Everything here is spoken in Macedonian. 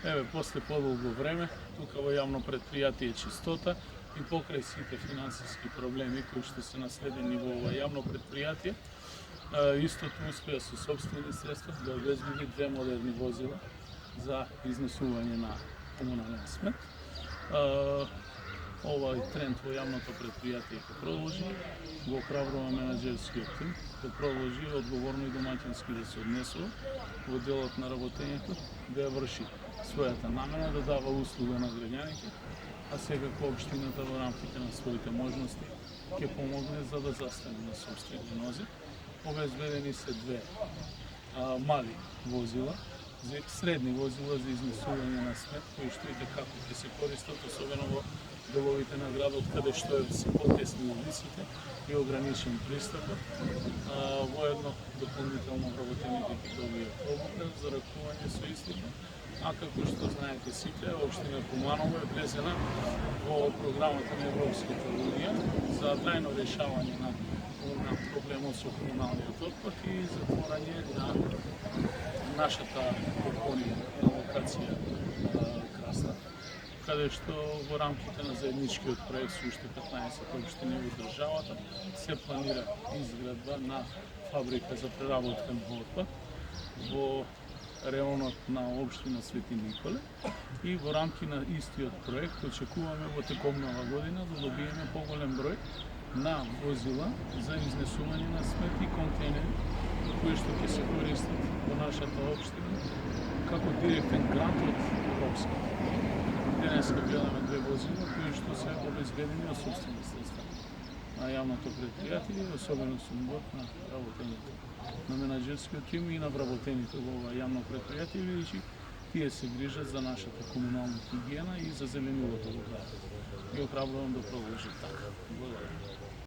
Еве, после подолго време, тука во јавно предпријатие Чистота и покрај сите финансиски проблеми кои што се наследени во ова јавно предпријатие, истото успеа со сопствени средства да обезбеди две модерни возила за изнесување на комунален смет. Овај тренд во јавното предпријатие ќе продолжи, го охрабрува менаџерскиот тим да продолжи одговорно и домаќински да се однесува во делот на работењето, да ја врши својата намена, да дава услуга на граѓаните, а секако општината во рамките на своите можности ќе помогне за да застане на сопствени нозе. Обезбедени се две мали возила, средни возила за изнесување на смет, кои што и како ќе се користат, особено во деловите на градот, каде што се потесни улиците и ограничен пристапот. Воедно дополнително вработените ќе добијат обука за ракување со истите, а како што знаете сите, општина Куманово е влезена во програмата на Европската унија за трајно решавање на проблемот со комуналниот отпад и затворање на нашата депонија на локација Краста, каде што во рамките на заедничкиот проект со уште 15 општини во државата се планира изградба на фабрика за преработка на отпад во реонот на општина Свети Николе и во рамки на истиот проект очекуваме во текомнава година да добиеме поголем број на возила за изнесување на смет и контейнери кои што ќе се користат во нашата општина како директен грант од Европска. Денеска гледаме две возила кои што се обезбедени од сопствени средства на јавното предпријатие, особено сум год на работените на менаџерскиот тим и на вработените во ова јавно предпријатие, видејќи тие се грижат за нашата комунална хигиена и за зеленилото во градот. Ги охрабрувам да продолжи така. Благодарам.